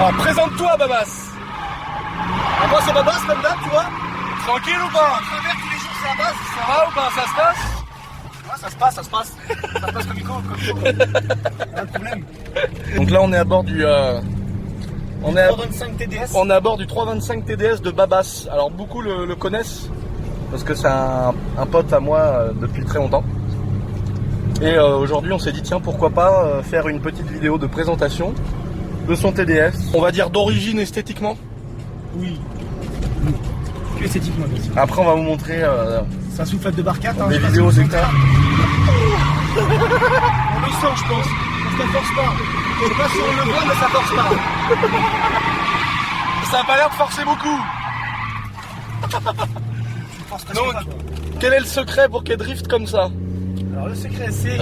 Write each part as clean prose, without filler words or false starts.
Alors présente-toi Babas. Moi c'est Babas comme d'hab, tu vois. Tranquille ou pas? À travers tous les jours c'est la base. Ça va ou pas? Ça se passe? Ouais, ça se passe. Ça se passe comme il faut, Pas de problème. Donc là on est à bord du... On est à 325 TDS. On est à bord du 325 TDS de Babas. Alors beaucoup le connaissent parce que c'est un pote à moi depuis très longtemps. Et aujourd'hui on s'est dit tiens pourquoi pas faire une petite vidéo de présentation de son TDS. On va dire d'origine esthétiquement. Oui. Que esthétiquement bien sûr. Après on va vous montrer C'est un soufflette de barcade. des vidéos etc. On le sent je pense. Parce qu'elle force pas. Je sais pas si on le voit mais ça force pas. Ça a pas l'air de forcer beaucoup. Donc, quel est le secret pour qu'elle drift comme ça? Alors le secret c'est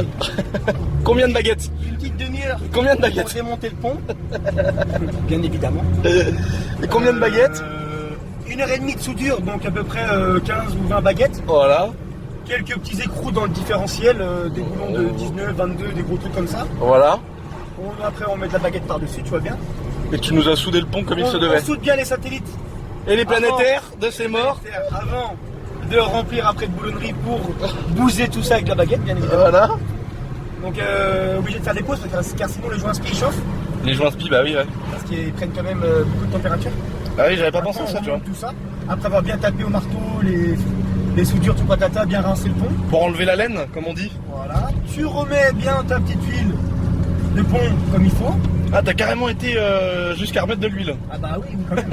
Combien de baguettes? une petite demi-heure. Combien de Pour baguettes? démonter le pont. Bien évidemment. Et combien de baguettes? 1h30 de soudure, donc à peu près 15 ou 20 baguettes. Voilà. Quelques petits écrous dans le différentiel, des boulons de 19, 22, des gros trucs comme ça. Voilà. Après on met de la baguette par-dessus, tu vois bien. Et tu nous as soudé le pont comme il se devait. On soude bien les satellites. Et les planétaires de ces morts. Avant de remplir après de boulonnerie pour bouser tout ça avec la baguette, bien évidemment. Voilà. Donc obligé de faire des pauses car sinon les joints spi chauffent. Les joints spi, bah oui, ouais. Parce qu'ils prennent quand même beaucoup de température. Ah oui, j'avais pas Après, pensé à ça, on tu vois. remonte tout ça. Après avoir bien tapé au marteau, les soudures, tout patata, bien rincer le pont. Pour enlever la laine, comme on dit. Voilà. Tu remets bien ta petite huile de pont comme il faut. Ah, t'as carrément été jusqu'à remettre de l'huile. Ah bah oui, quand même.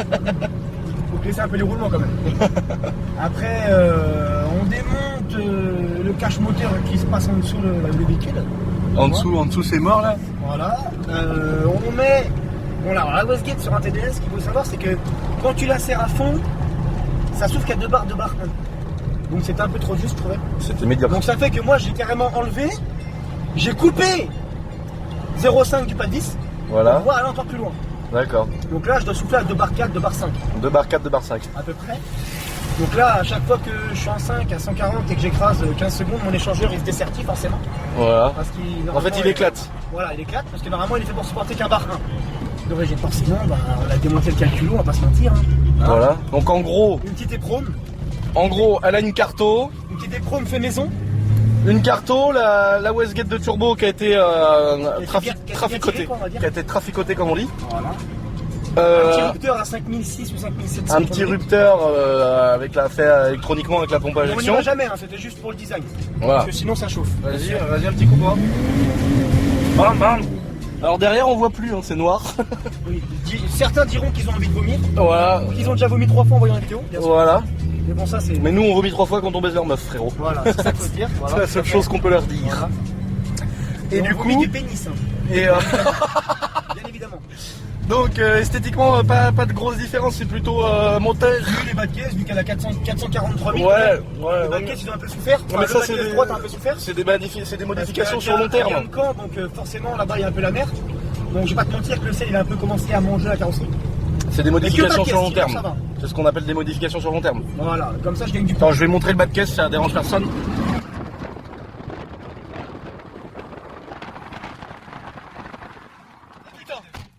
Faut laisser un peu les roulements quand même. Après, on démonte le cache moteur qui se passe en dessous le véhicule. En dessous, c'est mort là. Voilà. On met... Bon là, alors, la wastegate sur un TDS, ce qu'il faut savoir, c'est que quand tu la serres à fond, ça souffle qu'à 2 barres, 2 barres 1. Donc c'était un peu trop juste, je trouvais. C'était médiocre. Donc ça fait que moi, j'ai carrément enlevé, j'ai coupé 0,5 du pas 10. Voilà. On va aller encore plus loin. D'accord. Donc là, je dois souffler à 2 barres 4, 2 barres 5. 2 barres 4, 2 barres 5. À peu près. Donc là, à chaque fois que je suis en 5 à 140 et que j'écrase 15 secondes, mon échangeur il se dessertit forcément. Voilà. Parce qu'il, En fait, il éclate. Voilà, il éclate parce que normalement il est fait pour supporter qu'un bar 1 d'origine. Sinon, bah, on a démonté le calculo, on va pas se mentir. Hein. Voilà. Donc en gros, Une petite éprome. elle a une carto. Une petite éprome fait maison. Une carto, la wastegate de turbo qui a été traficotée. quoi, on va dire. Qui a été traficotée comme on dit. Voilà. Un petit Euh, rupteur à 5006 ou 5700. un petit rupteur avec fait électroniquement avec la pompe à On n'y injection. va jamais, hein, c'était juste pour le design. Voilà. Parce que sinon ça chauffe. Vas-y un petit coup bas. Bam bam. Alors derrière on voit plus, hein, c'est noir. Oui. Certains diront qu'ils ont envie de vomir. Voilà. Ou qu'ils ont déjà vomi 3 fois en voyant la vidéo. Bien sûr. Voilà. Mais bon, ça c'est. Mais nous on vomit 3 fois quand on baise leur meuf, frérot. Voilà, c'est ça qu'il faut dire. Voilà, C'est la seule chose qu'on peut leur dire. Voilà. Et on du vomit coup, du pénis. Hein. et Bien évidemment. donc esthétiquement pas de grosse différence, c'est plutôt montage. Vu les bas de caisse, vu qu'elle a 443 000. Ouais, Les ouais. bas de caisse, ils ont un peu souffert. Non, mais le ça, bas de caisse droite a un peu souffert. C'est des modifications Parce sur long qu'il y a terme. un camp, donc forcément là-bas il y a un peu la mer. Donc je vais pas te mentir que le sel il a un peu commencé à manger la carrosserie. C'est des modifications sur long sinon, terme. ça va. C'est ce qu'on appelle des modifications sur long terme. Voilà, comme ça je gagne du temps. Attends, je vais montrer le bas de caisse, ça dérange personne. Putain,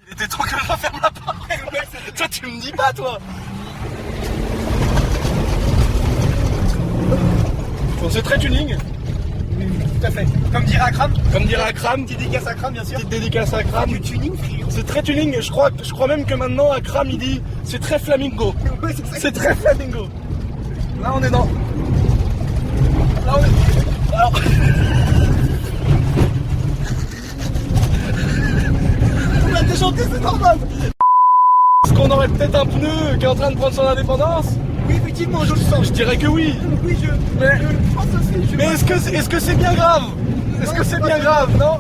il était temps que je ferme la porte. Toi, tu me dis pas, toi. Bon, c'est très tuning. Oui, tout à fait. Comme dirait Akram. Comme dirait Akram, Petite dédicace à Akram bien sûr. petite dédicace à Akram. Du tuning frérot. C'est très tuning, je crois même que maintenant Akram il dit c'est très flamingo. Ouais, c'est ça. C'est très flamingo. Là on est dans. Là on est. Alors. On a déchanté, c'est normal. Est-ce qu'on aurait peut-être un pneu qui est en train de prendre son indépendance? Oui, effectivement, je le sens. Je dirais que oui. Oui, je pense aussi. Mais est-ce que c'est bien grave? Est-ce que c'est bien grave, non?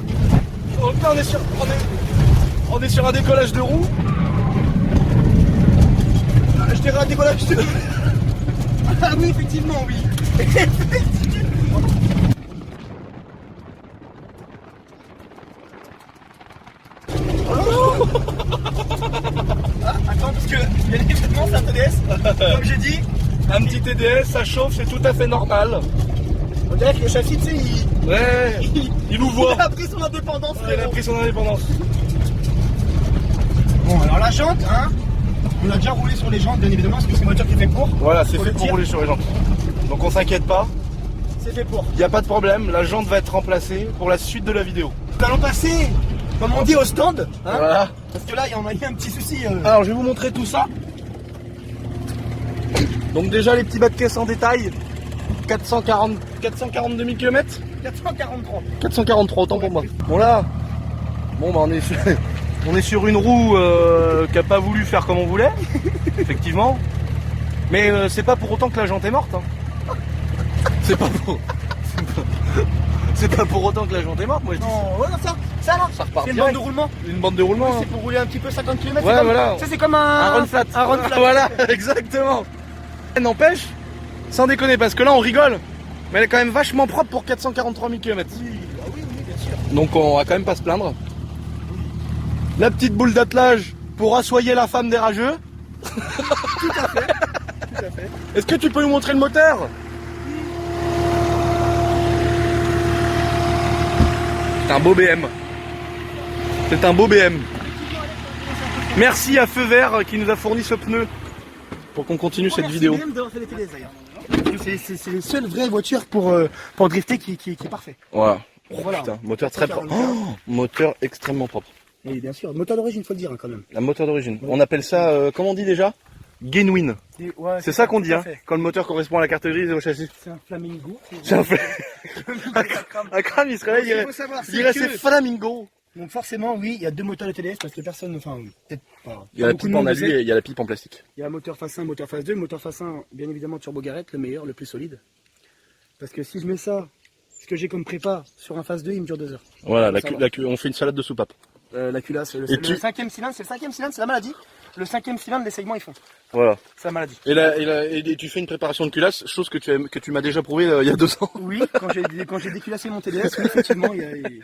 Donc là on est sur un décollage de roue. Je dirais un décollage de... Ah oui, effectivement, oui. Ah, attends, parce que il y a des événements, c'est un TDS. Comme j'ai dit, Un petit TDS, ça chauffe, c'est tout à fait normal. on dirait que le châssis, tu sais, Ouais, il nous voit. il a pris son indépendance. Il a pris son indépendance. Bon, alors la jante, hein, on a déjà roulé sur les jantes, bien évidemment, parce que c'est une voiture qui est fait pour. Voilà, c'est Faut fait le pour dire. rouler sur les jantes. Donc on s'inquiète pas, C'est fait pour. il n'y a pas de problème, la jante va être remplacée pour la suite de la vidéo. Nous allons passer, comme on dit, au stand, hein, Voilà. parce que là, il y a un petit souci. Alors je vais vous montrer tout ça. Donc déjà les petits bas de caisse en détail. 442 000 km 443. 443, autant pour moi. Bon là, bon bah on est sur une roue qui a pas voulu faire comme on voulait, effectivement. Mais c'est pas pour autant que la jante est morte. Hein. C'est pas pour autant que la jante est morte, moi je dis. Non, ouais, non, ça non. Ça repart C'est une direct. bande de roulement. Une bande de roulement. C'est pour rouler un petit peu 50 km. Ouais, voilà. Ça, c'est comme Un run flat. Un run flat. Voilà, exactement. N'empêche, sans déconner, parce que là on rigole, mais elle est quand même vachement propre pour 443 000 km. Oui, bah oui, bien sûr. Donc on va quand même pas se plaindre. La petite boule d'attelage pour assoyer la femme des rageux. Tout à fait. Est-ce que tu peux nous montrer le moteur? C'est un beau BM. C'est un beau BM. Merci à Feu Vert qui nous a fourni ce pneu pour qu'on continue cette vidéo. Merci d'avoir fait les TDS d'ailleurs. C'est la seule vraie voiture pour drifter qui est parfait. Voilà. Oh, Voilà. putain, moteur très propre. Oh, moteur extrêmement propre. Et bien sûr, moteur d'origine, faut le dire hein, quand même. La moteur d'origine. On appelle ça, comment on dit déjà? Genuine. Ouais, C'est ça qu'on dit, tout à hein, fait. quand le moteur correspond à la carte grise et au châssis. C'est un flamingo. C'est un un crâne, il serait là, il Ce qu'il dirait, faut savoir, il dirait c'est c'est que- flamingo. Donc forcément, oui, il y a deux moteurs de TDS parce que personne, enfin, peut-être pas. Il y a la beaucoup de pipe en monde le alu sait. et il y a la pipe en plastique. Il y a un moteur phase 1, moteur phase 2. Le moteur phase 1, bien évidemment, turbo garrette, le meilleur, le plus solide. Parce que si je mets ça, ce que j'ai comme prépa, sur un phase 2, il me dure 2 heures. Voilà, Ça va. on fait une salade de soupape. La culasse, Et tu- le cinquième cylindre, c'est le cinquième cylindre, c'est la maladie. Le cinquième cylindre, les segments ils font. Voilà. C'est la maladie. Et tu fais une préparation de culasse, chose que tu m'as déjà prouvé il y a 2 ans. Oui, quand j'ai déculassé mon TDS, oui, effectivement, il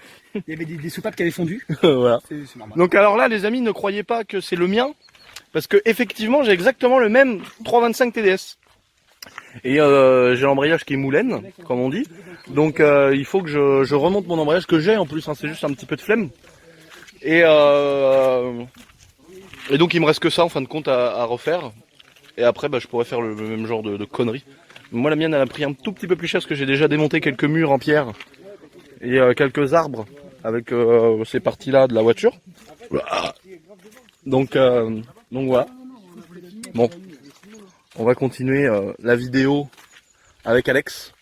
y avait des soupapes qui avaient fondu. Voilà. C'est normal. Donc alors là, les amis, ne croyez pas que c'est le mien, parce que effectivement, j'ai exactement le même 325 TDS. Et j'ai l'embrayage qui est moulenne, comme on dit. Donc il faut que je remonte mon embrayage que j'ai en plus, hein, c'est juste un petit peu de flemme. Et donc il me reste que ça en fin de compte à refaire. Et après bah, je pourrais faire le même genre de conneries. Moi la mienne elle a pris un tout petit peu plus cher parce que j'ai déjà démonté quelques murs en pierre et quelques arbres avec ces parties là de la voiture. Donc voilà. Bon, on va continuer la vidéo avec Alex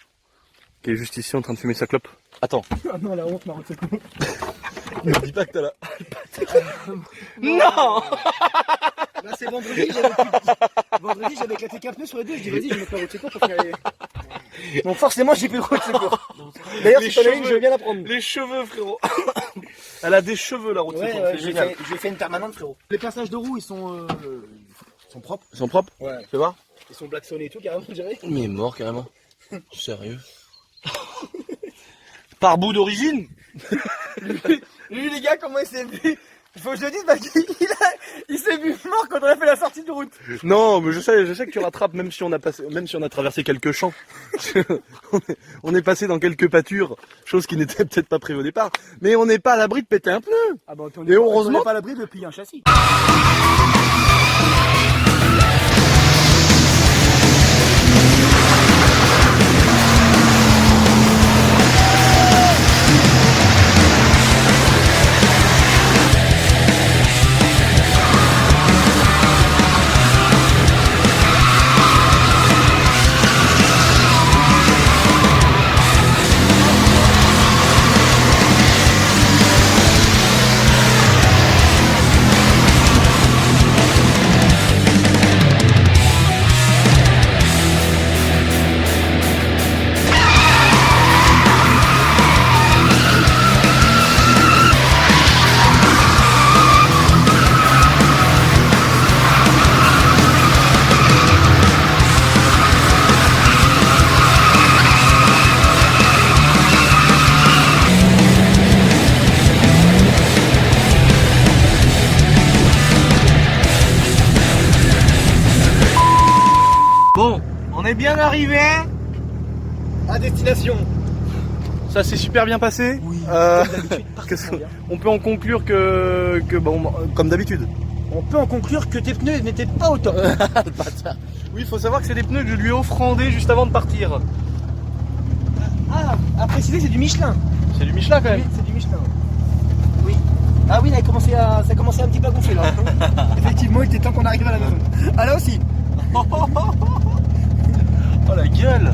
qui est juste ici en train de fumer sa clope. Attends. Ah non, la honte, Maroc, c'est cool. Ne dis pas que t'as la... Non. Là, c'est vendredi, j'avais éclaté qu'un pneu sur les deux. Je dis, vas-y, je vais mettre la route de secours pour faire les... Donc, forcément, j'ai pris le route de secours. D'ailleurs, Les si t'en as une, cheveux. je veux bien la prendre. Les cheveux, frérot. Elle a des cheveux, la route. Ouais, c'est ouais, génial. je vais faire une permanente, frérot. Les passages de roues, ils sont propres. Ils sont propres. Ouais. Tu vois? Ils sont blacksonnés et tout, carrément, je dirais. Mais il est mort, carrément. Sérieux? Par bout d'origine? Lui, les gars, comment il s'est vu? Il faut que je le dise parce qu'il s'est vu mort quand on a fait la sortie de route. Non, mais je sais que tu rattrapes même si on a traversé quelques champs. on est passé dans quelques pâtures, chose qui n'était peut-être pas prévue au départ. Mais on n'est pas à l'abri de péter un pneu. Ah bah, Et heureusement- on n'est pas à l'abri de plier un châssis. Bon, on est bien arrivé. À destination. Ça s'est super bien passé. Oui, Euh, comme d'habitude, qu'est-ce parfaitement bien. On peut en conclure que bon, comme d'habitude. on peut en conclure que tes pneus n'étaient pas au top. Le bâtard. Oui, il faut savoir que c'est des pneus que je lui ai offrandés juste avant de partir. Ah, à préciser, c'est du Michelin. C'est du Michelin quand Oui, même. c'est du Michelin. Oui. Ah oui, là, ça a commencé un petit peu à gonfler là. Effectivement, il était temps qu'on arrive à la maison. Ah là aussi. Oh la gueule.